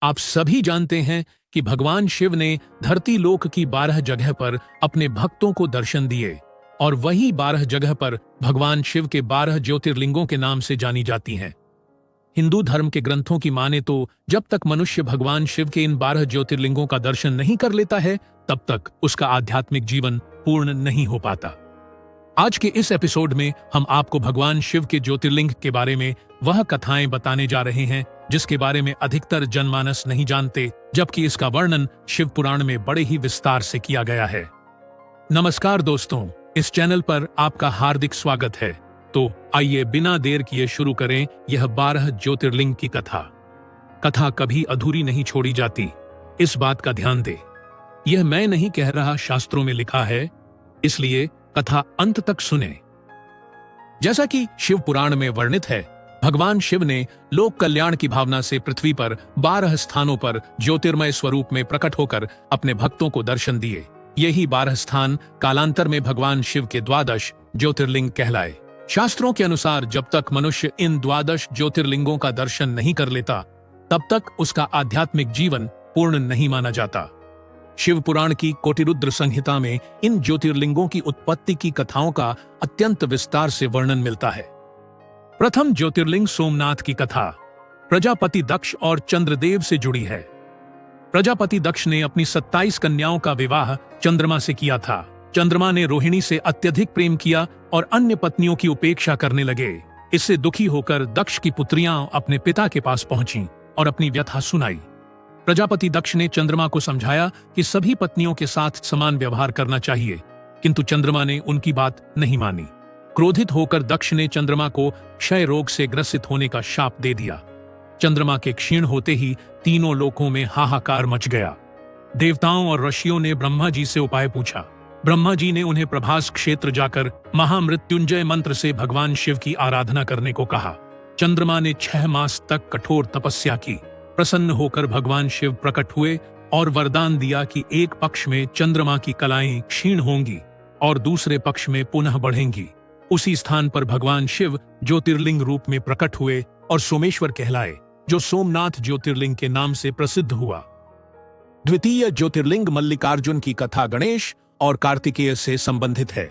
आप सभी जानते हैं कि भगवान शिव ने धरती लोक की 12 जगह पर अपने भक्तों को दर्शन दिए और वही 12 जगह पर भगवान शिव के 12 ज्योतिर्लिंगों के नाम से जानी जाती हैं। हिंदू धर्म के ग्रंथों की माने तो जब तक मनुष्य भगवान शिव के इन 12 ज्योतिर्लिंगों का दर्शन नहीं कर लेता है, तब तक उसका आध्यात्मिक जीवन पूर्ण नहीं हो पाता। आज के इस एपिसोड में हम आपको भगवान शिव के ज्योतिर्लिंग के बारे में वह कथाएं बताने जा रहे हैं जिसके बारे में अधिकतर जनमानस नहीं जानते, जबकि इसका वर्णन शिव पुराण में बड़े ही विस्तार से किया गया है। नमस्कार दोस्तों, इस चैनल पर आपका हार्दिक स्वागत है। तो आइए बिना देर किए शुरू करें यह 12 ज्योतिर्लिंग की कथा। कथा कभी अधूरी नहीं छोड़ी जाती, इस बात का ध्यान दे। यह मैं नहीं कह रहा, शास्त्रों में लिखा है, इसलिए कथा अंत तक सुने। जैसा कि शिव पुराण में वर्णित है, भगवान शिव ने लोक कल्याण की भावना से पृथ्वी पर 12 स्थानों पर ज्योतिर्मय स्वरूप में प्रकट होकर अपने भक्तों को दर्शन दिए। यही 12 स्थान कालांतर में भगवान शिव के 12 ज्योतिर्लिंग कहलाए। शास्त्रों के अनुसार जब तक मनुष्य इन 12 ज्योतिर्लिंगों का दर्शन नहीं कर लेता, तब तक उसका आध्यात्मिक जीवन पूर्ण नहीं माना जाता। शिव पुराण की कोटिरुद्र संहिता में इन ज्योतिर्लिंगों की उत्पत्ति की कथाओं का अत्यंत विस्तार से वर्णन मिलता है। प्रथम ज्योतिर्लिंग सोमनाथ की कथा प्रजापति दक्ष और चंद्रदेव से जुड़ी है। प्रजापति दक्ष ने अपनी 27 कन्याओं का विवाह चंद्रमा से किया था। चंद्रमा ने रोहिणी से अत्यधिक प्रेम किया और अन्य पत्नियों की उपेक्षा करने लगे। इससे दुखी होकर दक्ष की पुत्रियां अपने पिता के पास पहुंचीं और अपनी व्यथा सुनाई। प्रजापति दक्ष ने चंद्रमा को समझाया कि सभी पत्नियों के साथ समान व्यवहार करना चाहिए, किंतु चंद्रमा ने उनकी बात नहीं मानी। क्रोधित होकर दक्ष ने चंद्रमा को क्षय रोग से ग्रसित होने का शाप दे दिया। चंद्रमा के क्षीण होते ही तीनों लोकों में हाहाकार मच गया। देवताओं और ऋषियों ने ब्रह्मा जी से उपाय पूछा। ब्रह्मा जी ने उन्हें प्रभास क्षेत्र जाकर महामृत्युंजय मंत्र से भगवान शिव की आराधना करने को कहा। चंद्रमा ने 6 मास तक कठोर तपस्या की। प्रसन्न होकर भगवान शिव प्रकट हुए और वरदान दिया कि एक पक्ष में चंद्रमा की कलाएं क्षीण होंगी और दूसरे पक्ष में पुनः बढ़ेंगी। उसी स्थान पर भगवान शिव ज्योतिर्लिंग रूप में प्रकट हुए और सोमेश्वर कहलाए, जो सोमनाथ ज्योतिर्लिंग के नाम से प्रसिद्ध हुआ। द्वितीय ज्योतिर्लिंग मल्लिकार्जुन की कथा गणेश और कार्तिकेय से संबंधित है।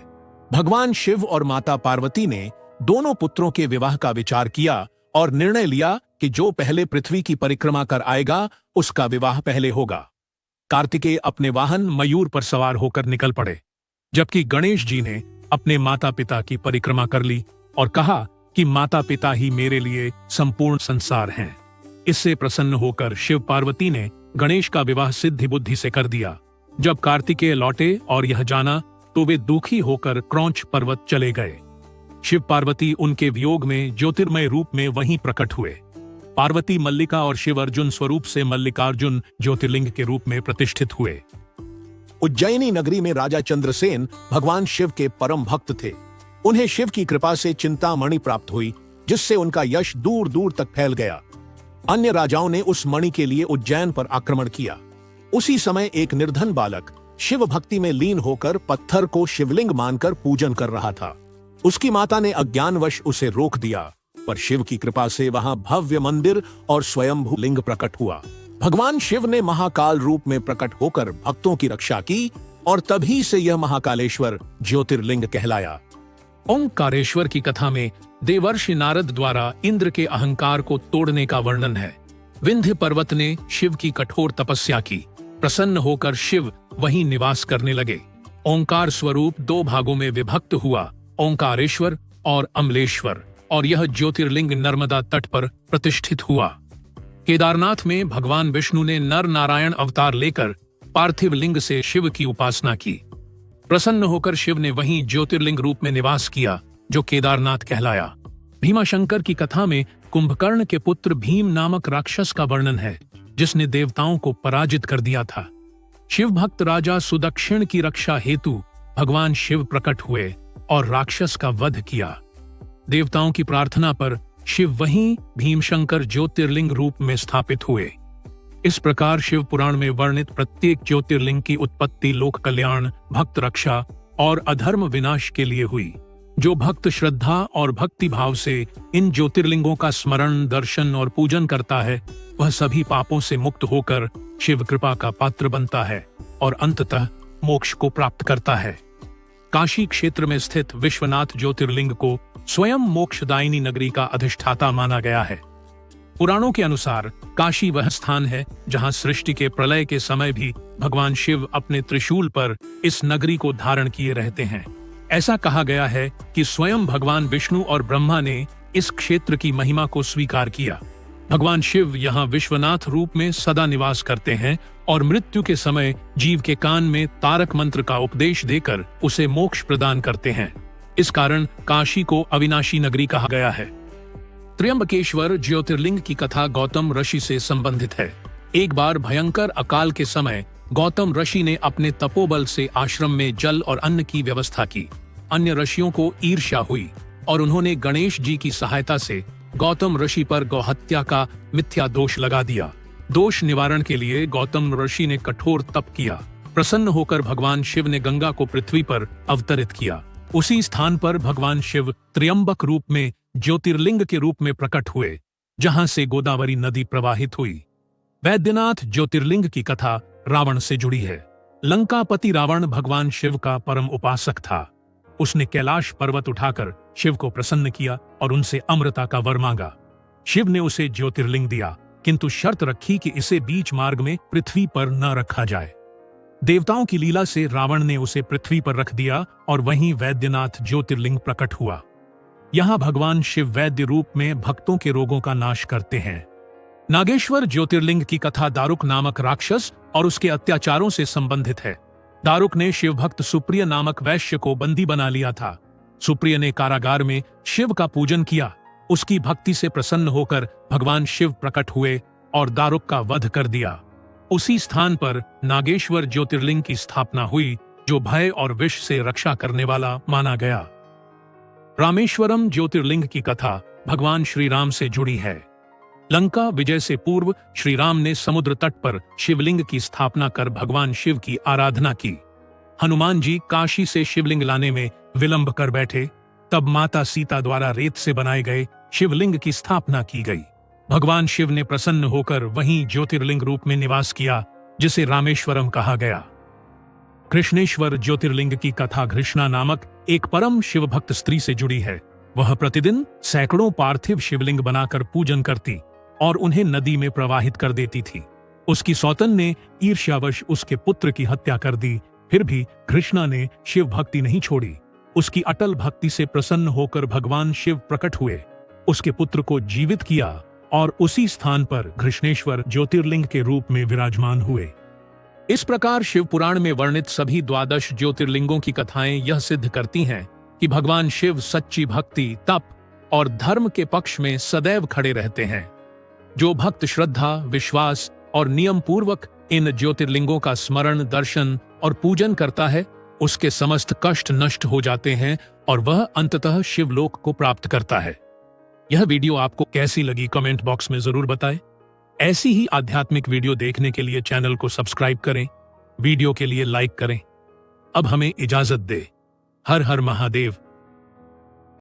भगवान शिव और माता पार्वती ने दोनों पुत्रों के विवाह का विचार किया और निर्णय लिया कि जो पहले पृथ्वी की परिक्रमा कर आएगा, उसका विवाह पहले होगा। कार्तिकेय अपने वाहन मयूर पर सवार होकर निकल पड़े, जबकि गणेश जी ने अपने माता पिता की परिक्रमा कर ली और कहा कि माता पिता ही मेरे लिए संपूर्ण संसार हैं। इससे प्रसन्न होकर शिव पार्वती ने गणेश का विवाह सिद्धि बुद्धि से कर दिया। जब कार्तिकेय लौटे और यह जाना तो वे दुखी होकर क्रौंच पर्वत चले गए। शिव पार्वती उनके वियोग में ज्योतिर्मय रूप में वहीं प्रकट हुए। पार्वती मल्लिका और शिव अर्जुन स्वरूप से मल्लिकार्जुन ज्योतिर्लिंग के रूप में प्रतिष्ठित हुए। उज्जैनी नगरी में राजा चंद्रसेन भगवान शिव के परम भक्त थे। उन्हें शिव की कृपा से चिंतामणि प्राप्त हुई, जिससे उनका यश दूर दूर तक फैल गया। अन्य राजाओं ने उस मणि के लिए उज्जैन पर आक्रमण किया। उसी समय एक निर्धन बालक शिव भक्ति में लीन होकर पत्थर को शिवलिंग मानकर पूजन कर रहा था। उसकी माता ने अज्ञानवश उसे रोक दिया, पर शिव की कृपा से वहां भव्य मंदिर और स्वयंभू लिंग प्रकट हुआ। भगवान शिव ने महाकाल रूप में प्रकट होकर भक्तों की रक्षा की और तभी से यह महाकालेश्वर ज्योतिर्लिंग कहलाया। ओंकारेश्वर की कथा में देवर्षि नारद द्वारा इंद्र के अहंकार को तोड़ने का वर्णन है। विंध्य पर्वत ने शिव की कठोर तपस्या की। प्रसन्न होकर शिव वहीं निवास करने लगे। ओंकार स्वरूप 2 भागों में विभक्त हुआ, ओंकारेश्वर और अमलेश्वर, और यह ज्योतिर्लिंग नर्मदा तट पर प्रतिष्ठित हुआ। केदारनाथ में भगवान विष्णु ने नर नारायण अवतार लेकर पार्थिव लिंग से शिव की उपासना की। प्रसन्न होकर शिव ने वहीं ज्योतिर्लिंग रूप में निवास किया, जो केदारनाथ कहलाया। भीमाशंकर की कथा में कुंभकर्ण के पुत्र भीम नामक राक्षस का वर्णन है, जिसने देवताओं को पराजित कर दिया था। शिव भक्त राजा सुदक्षिण की रक्षा हेतु भगवान शिव प्रकट हुए और राक्षस का वध किया। देवताओं की प्रार्थना पर शिव वहीं भीमशंकर ज्योतिर्लिंग रूप में स्थापित हुए। इस प्रकार शिव पुराण में वर्णित प्रत्येक ज्योतिर्लिंग की उत्पत्ति लोक कल्याण, भक्त रक्षा और अधर्म विनाश के लिए हुई। जो भक्त श्रद्धा और भक्ति भाव से इन ज्योतिर्लिंगों का स्मरण, दर्शन और पूजन करता है, वह सभी पापों से मुक्त होकर शिव कृपा का पात्र बनता है और अंततः मोक्ष को प्राप्त करता है। काशी क्षेत्र में स्थित विश्वनाथ ज्योतिर्लिंग को स्वयं मोक्षदायिनी नगरी का अधिष्ठाता माना गया है। पुराणों के अनुसार काशी वह स्थान है जहां सृष्टि के प्रलय के समय भी भगवान शिव अपने त्रिशूल पर इस नगरी को धारण किए रहते हैं। ऐसा कहा गया है कि स्वयं भगवान विष्णु और ब्रह्मा ने इस क्षेत्र की महिमा को स्वीकार किया। भगवान शिव यहाँ विश्वनाथ रूप में सदा निवास करते हैं और मृत्यु के समय जीव के कान में तारक मंत्र का उपदेश देकर उसे मोक्ष प्रदान करते हैं। इस कारण काशी को अविनाशी नगरी कहा गया है। त्र्यंबकेश्वर ज्योतिर्लिंग की कथा गौतम ऋषि से संबंधित है। एक बार भयंकर अकाल के समय गौतम ऋषि ने अपने तपोबल से आश्रम में जल और अन्न की व्यवस्था की। अन्य ऋषियों को ईर्ष्या हुई और उन्होंने गणेश जी की सहायता से गौतम ऋषि पर गौहत्या का मिथ्या दोष लगा दिया। दोष निवारण के लिए गौतम ऋषि ने कठोर तप किया। प्रसन्न होकर भगवान शिव ने गंगा को पृथ्वी पर अवतरित किया। उसी स्थान पर भगवान शिव त्र्यंबक रूप में ज्योतिर्लिंग के रूप में प्रकट हुए, जहां से गोदावरी नदी प्रवाहित हुई। वैद्यनाथ ज्योतिर्लिंग की कथा रावण से जुड़ी है। लंकापति रावण भगवान शिव का परम उपासक था। उसने कैलाश पर्वत उठाकर शिव को प्रसन्न किया और उनसे अमृता का वर मांगा। शिव ने उसे ज्योतिर्लिंग दिया, किंतु शर्त रखी कि इसे बीच मार्ग में पृथ्वी पर न रखा जाए। देवताओं की लीला से रावण ने उसे पृथ्वी पर रख दिया और वहीं वैद्यनाथ ज्योतिर्लिंग प्रकट हुआ। यहाँ भगवान शिव वैद्य रूप में भक्तों के रोगों का नाश करते हैं। नागेश्वर ज्योतिर्लिंग की कथा दारुक नामक राक्षस और उसके अत्याचारों से संबंधित है। दारुक ने शिव भक्त सुप्रिय नामक वैश्य को बंदी बना लिया था। सुप्रिय ने कारागार में शिव का पूजन किया। उसकी भक्ति से प्रसन्न होकर भगवान शिव प्रकट हुए और दारुक का वध कर दिया। उसी स्थान पर नागेश्वर ज्योतिर्लिंग की स्थापना हुई, जो भय और विष से रक्षा करने वाला माना गया। रामेश्वरम ज्योतिर्लिंग की कथा भगवान श्री राम से जुड़ी है। लंका विजय से पूर्व श्री राम ने समुद्र तट पर शिवलिंग की स्थापना कर भगवान शिव की आराधना की। हनुमान जी काशी से शिवलिंग लाने में विलंब कर बैठे, तब माता सीता द्वारा रेत से बनाए गए शिवलिंग की स्थापना की गई। भगवान शिव ने प्रसन्न होकर वहीं ज्योतिर्लिंग रूप में निवास किया, जिसे रामेश्वरम कहा गया। कृष्णेश्वर ज्योतिर्लिंग की कथा घृष्णा नामक एक परम शिव भक्त स्त्री से जुड़ी है। वह प्रतिदिन सैकड़ों पार्थिव शिवलिंग बनाकर पूजन करती और उन्हें नदी में प्रवाहित कर देती थी। उसकी सौतन ने ईर्ष्यावश उसके पुत्र की हत्या कर दी, फिर भी घृष्णा ने शिव भक्ति नहीं छोड़ी। उसकी अटल भक्ति से प्रसन्न होकर भगवान शिव प्रकट हुए, उसके पुत्र को जीवित किया और उसी स्थान पर घृष्णेश्वर ज्योतिर्लिंग के रूप में विराजमान हुए। इस प्रकार शिव पुराण में वर्णित सभी 12 ज्योतिर्लिंगों की कथाएं यह सिद्ध करती हैं कि भगवान शिव सच्ची भक्ति, तप और धर्म के पक्ष में सदैव खड़े रहते हैं। जो भक्त श्रद्धा, विश्वास और नियम पूर्वक इन ज्योतिर्लिंगों का स्मरण, दर्शन और पूजन करता है, उसके समस्त कष्ट नष्ट हो जाते हैं और वह अंततः शिवलोक को प्राप्त करता है। यह वीडियो आपको कैसी लगी कमेंट बॉक्स में जरूर बताएं। ऐसी ही आध्यात्मिक वीडियो देखने के लिए चैनल को सब्सक्राइब करें, वीडियो के लिए लाइक करें। अब हमें इजाजत दे। हर हर महादेव।